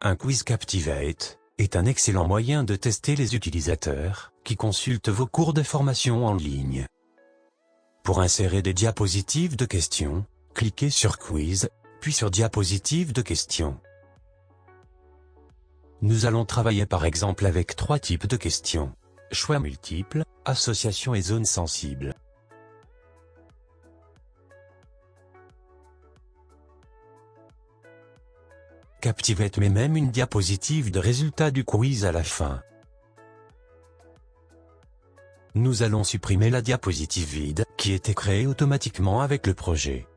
Un quiz Captivate est un excellent moyen de tester les utilisateurs qui consultent vos cours de formation en ligne. Pour insérer des diapositives de questions, cliquez sur Quiz, puis sur Diapositives de questions. Nous allons travailler par exemple avec 3 types de questions: choix multiples, association et zones sensibles. Captivate met même une diapositive de résultat du quiz à la fin. Nous allons supprimer la diapositive vide, qui était créée automatiquement avec le projet.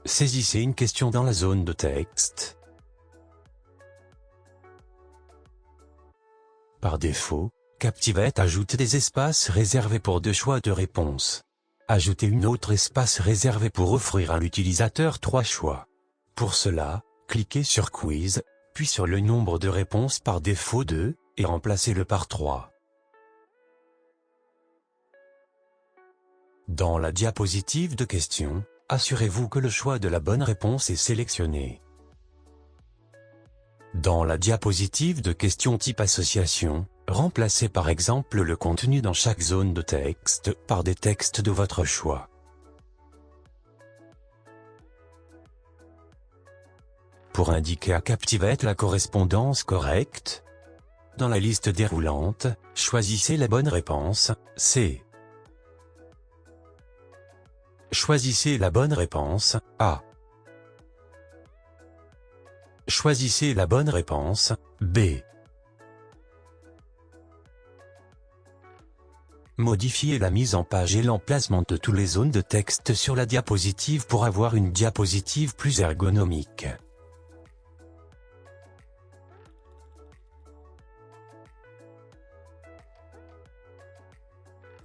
Saisissez une question dans la zone de texte. Par défaut, Captivate ajoute des espaces réservés pour 2 choix de réponse. Ajoutez un autre espace réservé pour offrir à l'utilisateur 3 choix. Pour cela, cliquez sur Quiz, puis sur le nombre de réponses par défaut 2, et remplacez-le par 3. Dans la diapositive de questions, assurez-vous que le choix de la bonne réponse est sélectionné. Dans la diapositive de questions type association, remplacez par exemple le contenu dans chaque zone de texte par des textes de votre choix. Pour indiquer à Captivate la correspondance correcte, dans la liste déroulante, choisissez la bonne réponse, C. Choisissez la bonne réponse, A. Choisissez la bonne réponse, B. Modifiez la mise en page et l'emplacement de toutes les zones de texte sur la diapositive pour avoir une diapositive plus ergonomique.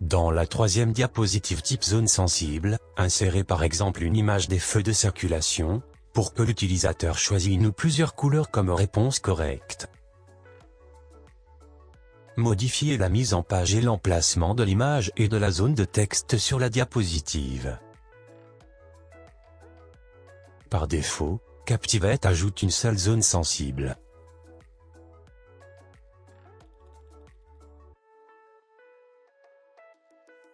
Dans la 3e diapositive type zone sensible, insérez par exemple une image des feux de circulation, pour que l'utilisateur choisisse une ou plusieurs couleurs comme réponse correcte. Modifiez la mise en page et l'emplacement de l'image et de la zone de texte sur la diapositive. Par défaut, Captivate ajoute une seule zone sensible.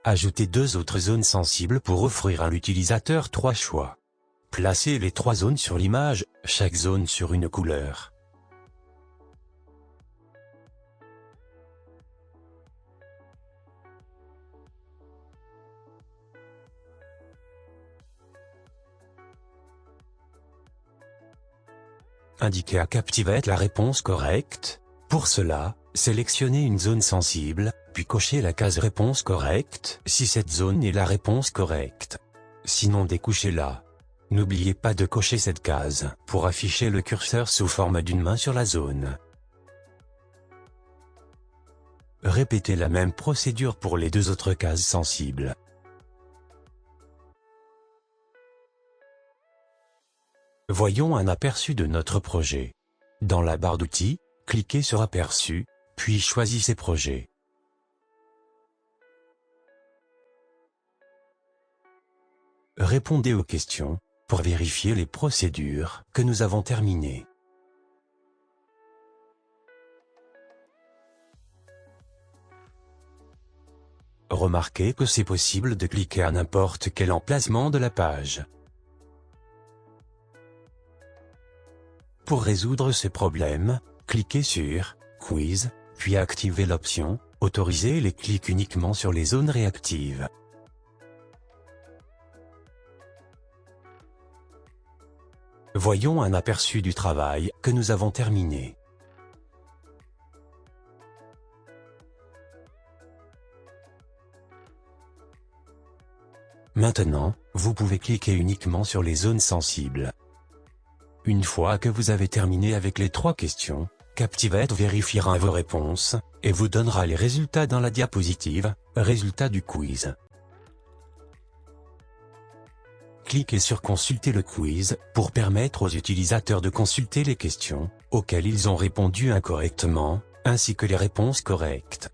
Ajoutez 2 autres zones sensibles pour offrir à l'utilisateur 3 choix. Placez les 3 zones sur l'image, chaque zone sur une couleur. Indiquez à Captivate la réponse correcte. Pour cela, sélectionnez une zone sensible, puis cochez la case réponse correcte si cette zone est la réponse correcte. Sinon décochez-la. N'oubliez pas de cocher cette case pour afficher le curseur sous forme d'une main sur la zone. Répétez la même procédure pour les 2 autres cases sensibles. Voyons un aperçu de notre projet. Dans la barre d'outils, cliquez sur Aperçu, puis choisissez Projet. Répondez aux questions pour vérifier les procédures que nous avons terminées. Remarquez que c'est possible de cliquer à n'importe quel emplacement de la page. Pour résoudre ce problème, cliquez sur Quiz, puis activez l'option Autoriser les clics uniquement sur les zones réactives. Voyons un aperçu du travail que nous avons terminé. Maintenant, vous pouvez cliquer uniquement sur les zones sensibles. Une fois que vous avez terminé avec les 3 questions, Captivate vérifiera vos réponses, et vous donnera les résultats dans la diapositive, résultats du quiz. Cliquez sur Consulter le quiz, pour permettre aux utilisateurs de consulter les questions, auxquelles ils ont répondu incorrectement, ainsi que les réponses correctes.